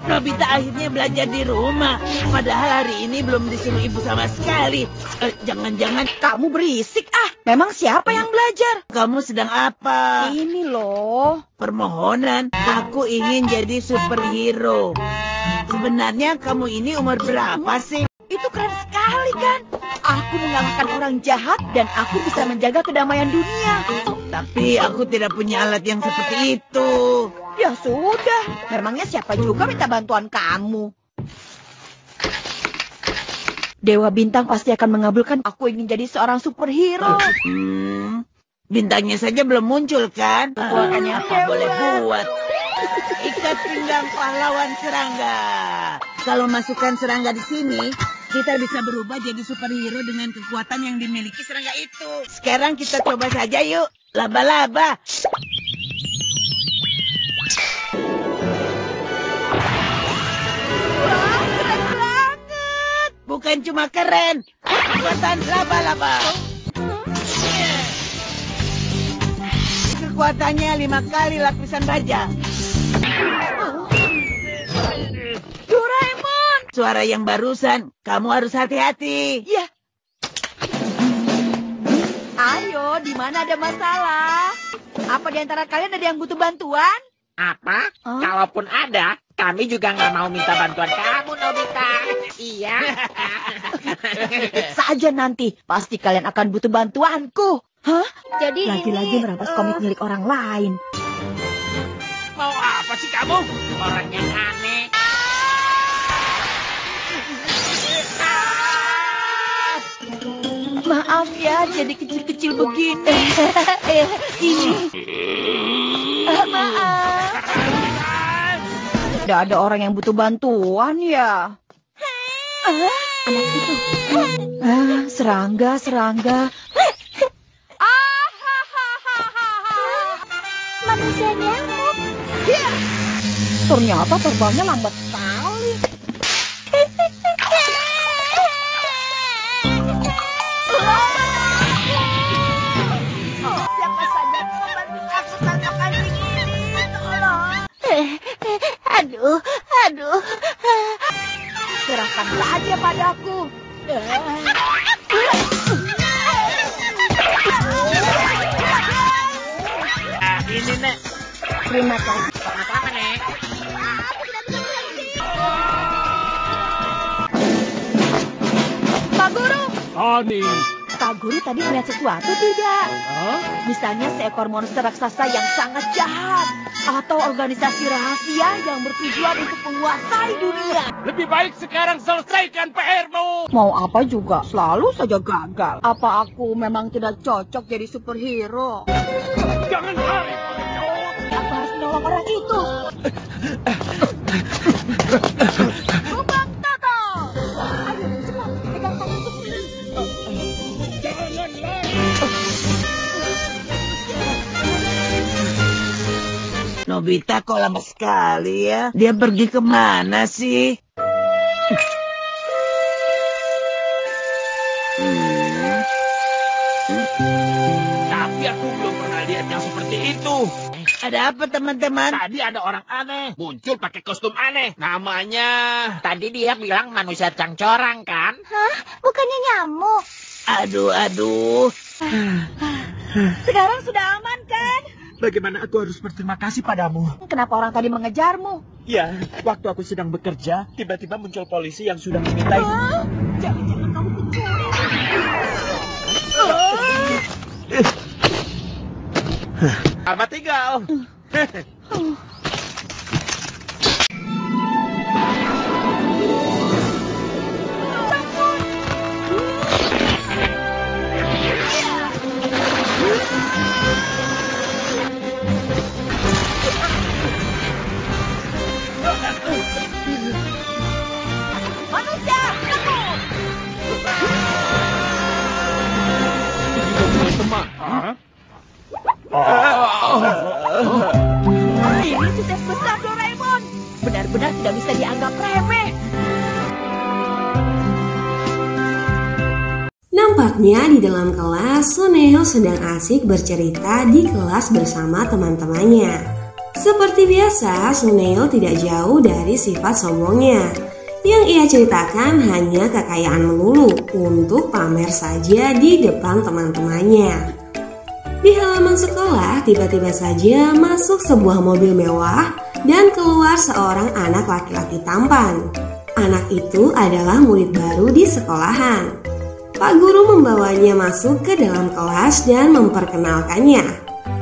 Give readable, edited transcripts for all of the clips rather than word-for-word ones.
Nobita akhirnya belajar di rumah. Padahal hari ini belum disuruh ibu sama sekali. Jangan-jangan Kamu berisik ah. Memang siapa yang belajar? kamu sedang apa? Ini loh. Permohonan, aku ingin jadi superhero. Sebenarnya kamu ini umur berapa sih? Itu keren sekali kan? Aku mengalahkan orang jahat dan aku bisa menjaga kedamaian dunia. Tapi aku tidak punya alat yang seperti itu. Ya sudah, memangnya siapa juga minta bantuan kamu? Dewa Bintang pasti akan mengabulkan. Aku ingin jadi seorang superhero. Bintangnya saja belum muncul kan? Makanya Apa boleh buat? Ikat pinggang pahlawan serangga. Kalau masukkan serangga di sini, kita bisa berubah jadi superhero dengan kekuatan yang dimiliki serangga itu. Sekarang kita coba saja yuk. Laba-laba. Wah, keren banget. Bukan cuma keren, kekuatan laba-laba. Kekuatannya 5 kali lapisan baja. Doraemon. Suara yang barusan, kamu harus hati-hati. Ya. Ayo, di mana ada masalah? Apa di antara kalian ada yang butuh bantuan? Apa? Kalaupun ada, kami juga nggak mau minta bantuan kamu, Nobita. Iya. Saja nanti, pasti kalian akan butuh bantuanku. Hah? Jadi Lagi-lagi merampas komik milik orang lain. Mau apa sih kamu? Orang yang aneh. Maaf ya, jadi kecil-kecil begini. Ini. Maaf. Tidak ada orang yang butuh bantuan ya. Anak itu. Serangga. manusia nyamuk. Ternyata terbangnya lambat sekali. Siapa saja membantu aku tangkap anjing ini, tolong. Aduh. Serahkan saja padaku. Ini, Nek. Terima kasih. Apa-apa, Nek? Pak Guru. Ani. Pak Guru tadi melihat sesuatu tidak? Misalnya seekor monster raksasa yang sangat jahat. Atau organisasi rahasia yang bertujuan untuk menguasai dunia. Lebih baik sekarang selesaikan PR-mu. Mau apa juga, selalu saja gagal. Apa aku memang tidak cocok jadi superhero? Jangan lari, pengecut. Aku harus menolong orang itu. Lubang Toto! Ayo, cepat, pegang tangan Supri. Jangan lari. Nobita kok lama sekali ya? Dia pergi kemana sih? Tapi aku belum pernah lihat yang seperti itu. Ada apa teman-teman? Tadi ada orang aneh, muncul pakai kostum aneh. Namanya... Tadi dia bilang manusia cangcorang, kan? Bukannya nyamuk. Aduh. Sekarang sudah aman kan? Bagaimana aku harus berterima kasih padamu? Kenapa orang tadi mengejarmu? Ya, waktu aku sedang bekerja, tiba-tiba muncul polisi yang sudah memintai. Jangan-jangan kamu pencuri. Apa tinggal? Manusia, takut! Teman. Ini sukses besar Doraemon. Benar-benar tidak bisa dianggap remeh. Nampaknya di dalam kelas, Suneo sedang asik bercerita di kelas bersama teman-temannya. Seperti biasa, Suneo tidak jauh dari sifat sombongnya. Yang ia ceritakan hanya kekayaan melulu untuk pamer saja di depan teman-temannya. Di halaman sekolah, tiba-tiba saja masuk sebuah mobil mewah dan keluar seorang anak laki-laki tampan. Anak itu adalah murid baru di sekolahan. Pak guru membawanya masuk ke dalam kelas dan memperkenalkannya.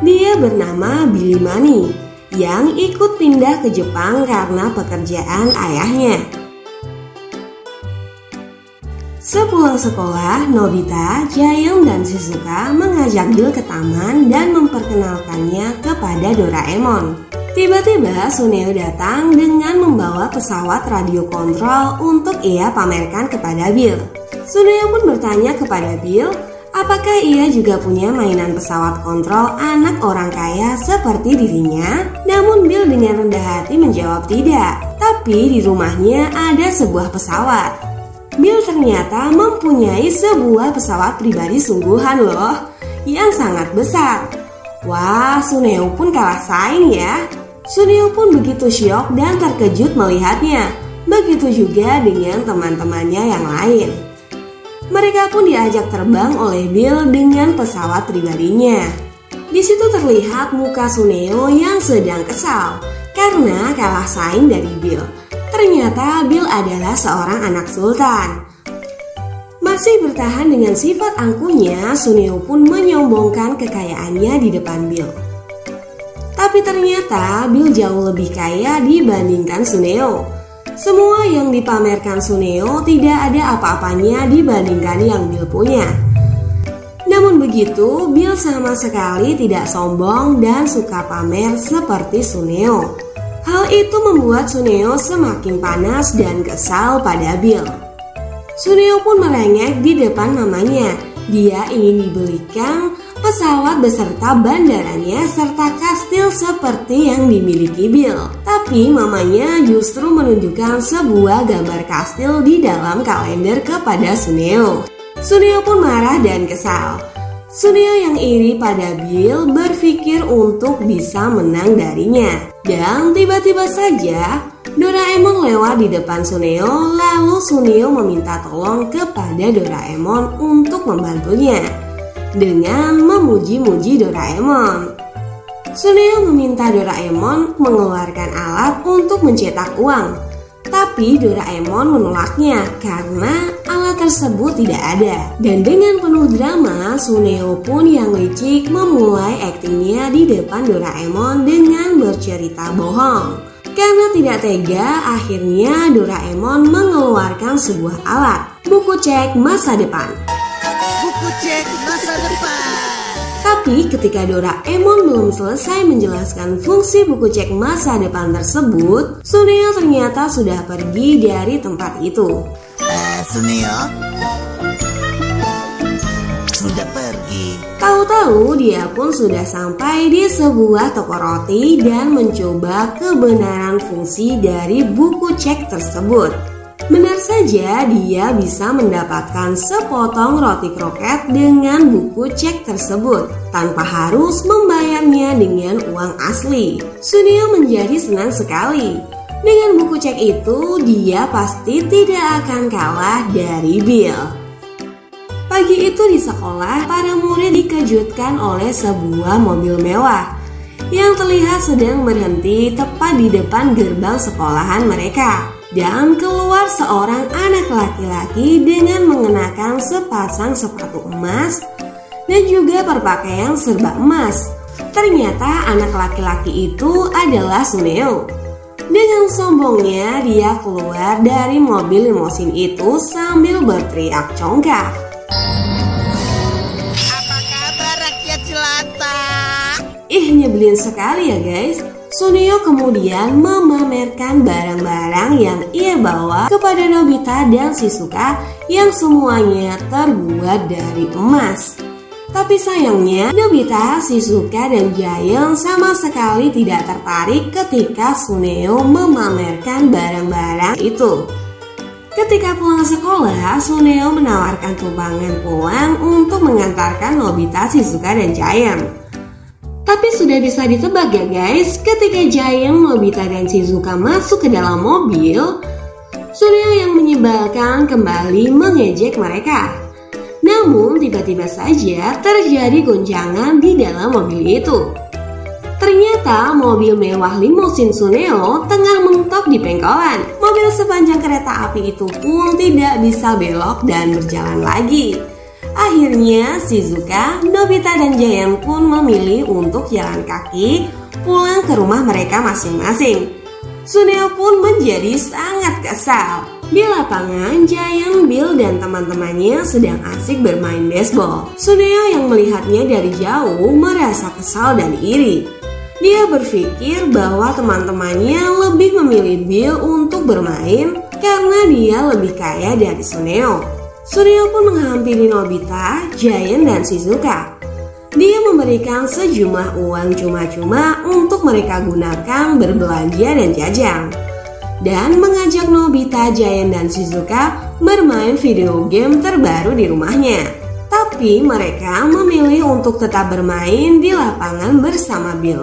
Dia bernama Billy Money yang ikut pindah ke Jepang karena pekerjaan ayahnya. Sepulang sekolah, Nobita, Giant, dan Shizuka mengajak Bill ke taman dan memperkenalkannya kepada Doraemon. Tiba-tiba Suneo datang dengan membawa pesawat radio kontrol untuk ia pamerkan kepada Bill. Suneo pun bertanya kepada Bill, apakah ia juga punya mainan pesawat kontrol anak orang kaya seperti dirinya? Namun Bill dengan rendah hati menjawab tidak, tapi di rumahnya ada sebuah pesawat. Bill ternyata mempunyai sebuah pesawat pribadi sungguhan loh, yang sangat besar. Wah, Suneo pun kalah saing ya. Suneo pun begitu syok dan terkejut melihatnya. Begitu juga dengan teman-temannya yang lain. Mereka pun diajak terbang oleh Bill dengan pesawat pribadinya. Di situ terlihat muka Suneo yang sedang kesal karena kalah saing dari Bill. Ternyata Bill adalah seorang anak sultan. Masih bertahan dengan sifat angkuhnya, Suneo pun menyombongkan kekayaannya di depan Bill. Tapi ternyata Bill jauh lebih kaya dibandingkan Suneo. Semua yang dipamerkan Suneo tidak ada apa-apanya dibandingkan yang Bill punya. Namun begitu, Bill sama sekali tidak sombong dan suka pamer seperti Suneo. Hal itu membuat Suneo semakin panas dan kesal pada Bill. Suneo pun merengek di depan mamanya. Dia ingin dibelikan pesawat beserta bandaranya serta kastil seperti yang dimiliki Bill. Tapi mamanya justru menunjukkan sebuah gambar kastil di dalam kalender kepada Suneo. Suneo pun marah dan kesal. Suneo yang iri pada Bill berpikir untuk bisa menang darinya. Dan tiba-tiba saja Doraemon lewat di depan Suneo, lalu Suneo meminta tolong kepada Doraemon untuk membantunya dengan memuji-muji Doraemon. Suneo meminta Doraemon mengeluarkan alat untuk mencetak uang, tapi Doraemon menolaknya karena alat tersebut tidak ada. Dan dengan penuh drama, Suneo pun yang licik memulai aktingnya di depan Doraemon dengan bercerita bohong. Karena tidak tega, akhirnya Doraemon mengeluarkan sebuah alat, buku cek masa depan. Buku cek masa depan. Tapi ketika Doraemon belum selesai menjelaskan fungsi buku cek masa depan tersebut, Suneo ternyata sudah pergi dari tempat itu. Suneo sudah pergi. Tahu-tahu dia pun sudah sampai di sebuah toko roti dan mencoba kebenaran fungsi dari buku cek tersebut. Benar saja dia bisa mendapatkan sepotong roti kroket dengan buku cek tersebut tanpa harus membayarnya dengan uang asli. Suneo menjadi senang sekali. Dengan buku cek itu dia pasti tidak akan kalah dari Bill. Pagi itu di sekolah, para murid dikejutkan oleh sebuah mobil mewah yang terlihat sedang berhenti tepat di depan gerbang sekolahan mereka. Dan keluar seorang anak laki-laki dengan mengenakan sepasang sepatu emas dan juga berpakaian serba emas. Ternyata anak laki-laki itu adalah Suneo. Dengan sombongnya dia keluar dari mobil limosin itu sambil berteriak congkak. Apa kabar rakyat jelata? Nyebelin sekali ya guys. Suneo kemudian memamerkan barang-barang yang ia bawa kepada Nobita dan Shizuka yang semuanya terbuat dari emas. Tapi sayangnya Nobita, Shizuka, dan Giant sama sekali tidak tertarik ketika Suneo memamerkan barang-barang itu. Ketika pulang sekolah, Suneo menawarkan tumpangan pulang untuk mengantarkan Nobita, Shizuka, dan Giant. Tapi sudah bisa ditebak ya guys, ketika Giant, Nobita, dan Shizuka masuk ke dalam mobil, Suneo yang menyebalkan kembali mengejek mereka. Namun tiba-tiba saja terjadi goncangan di dalam mobil itu. Ternyata mobil mewah limusin Suneo tengah mentok di pengkolan. Mobil sepanjang kereta api itu pun tidak bisa belok dan berjalan lagi. Akhirnya Shizuka, Nobita, dan Giant pun memilih untuk jalan kaki pulang ke rumah mereka masing-masing. Suneo pun menjadi sangat kesal. Di lapangan, Giant, Bill, dan teman-temannya sedang asik bermain baseball. Suneo yang melihatnya dari jauh merasa kesal dan iri. Dia berpikir bahwa teman-temannya lebih memilih Bill untuk bermain karena dia lebih kaya dari Suneo. Suneo pun menghampiri Nobita, Giant, dan Shizuka. Dia memberikan sejumlah uang cuma-cuma untuk mereka gunakan berbelanja dan jajan, dan mengajak Nobita, Giant, dan Shizuka bermain video game terbaru di rumahnya. Tapi mereka memilih untuk tetap bermain di lapangan bersama Bill.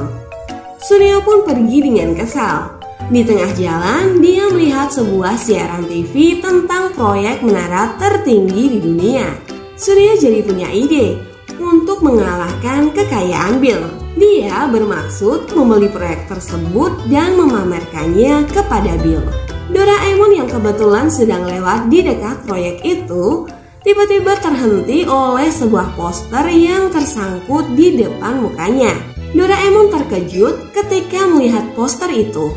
Suneo pun pergi dengan kesal. Di tengah jalan, dia melihat sebuah siaran TV tentang proyek menara tertinggi di dunia. Suneo jadi punya ide untuk mengalahkan kekayaan Bill. Dia bermaksud membeli proyek tersebut dan memamerkannya kepada Bill. Doraemon yang kebetulan sedang lewat di dekat proyek itu tiba-tiba terhenti oleh sebuah poster yang tersangkut di depan mukanya. Doraemon terkejut ketika melihat poster itu.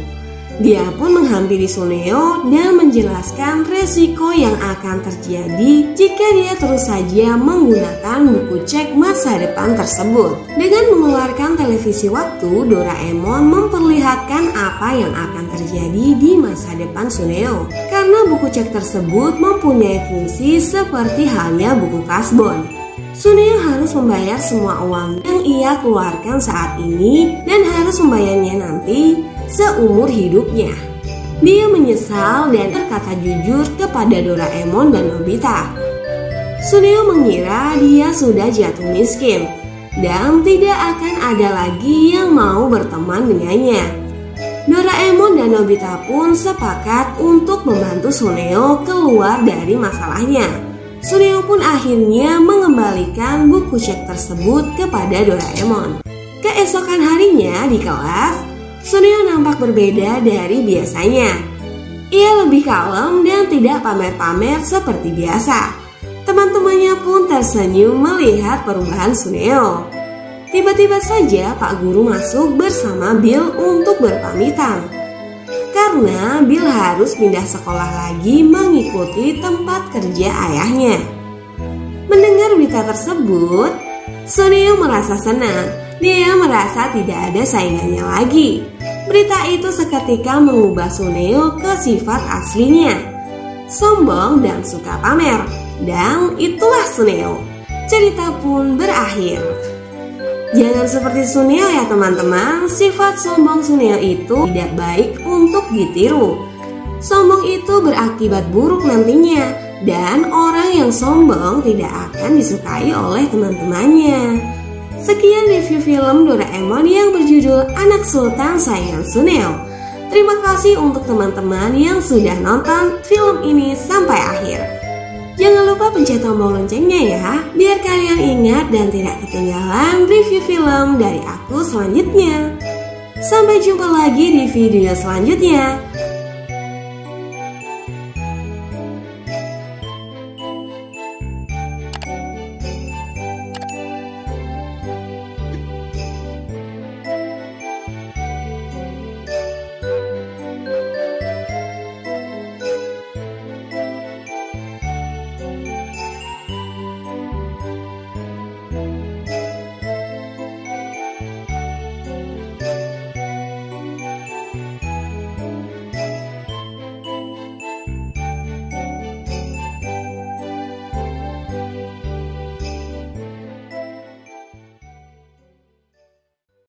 Dia pun menghampiri Suneo dan menjelaskan resiko yang akan terjadi jika dia terus saja menggunakan buku cek masa depan tersebut. Dengan mengeluarkan televisi waktu, Doraemon memperlihatkan apa yang akan terjadi di masa depan Suneo. Karena buku cek tersebut mempunyai fungsi seperti halnya buku kasbon. Suneo harus membayar semua uang yang ia keluarkan saat ini dan harus membayarnya nanti seumur hidupnya. Dia menyesal dan berkata jujur kepada Doraemon dan Nobita. Suneo mengira dia sudah jatuh miskin dan tidak akan ada lagi yang mau berteman dengannya. Doraemon dan Nobita pun sepakat untuk membantu Suneo keluar dari masalahnya. Suneo pun akhirnya mengembalikan buku cek tersebut kepada Doraemon. Keesokan harinya di kelas, Suneo nampak berbeda dari biasanya. Ia lebih kalem dan tidak pamer-pamer seperti biasa. Teman-temannya pun tersenyum melihat perubahan Suneo. Tiba-tiba saja Pak Guru masuk bersama Bill untuk berpamitan. Karena Bill harus pindah sekolah lagi mengikuti tempat kerja ayahnya. Mendengar berita tersebut, Suneo merasa senang. Dia merasa tidak ada saingannya lagi. Berita itu seketika mengubah Suneo ke sifat aslinya, sombong dan suka pamer. Dan itulah Suneo. Cerita pun berakhir. Jangan seperti Suneo ya teman-teman. Sifat sombong Suneo itu tidak baik untuk ditiru. Sombong itu berakibat buruk nantinya, dan orang yang sombong tidak akan disukai oleh teman-temannya. Sekian review film Doraemon yang berjudul Anak Sultan Sayang Suneo. Terima kasih untuk teman-teman yang sudah nonton film ini sampai akhir. Jangan lupa pencet tombol loncengnya ya, biar kalian ingat dan tidak ketinggalan review film dari aku selanjutnya. Sampai jumpa lagi di video selanjutnya.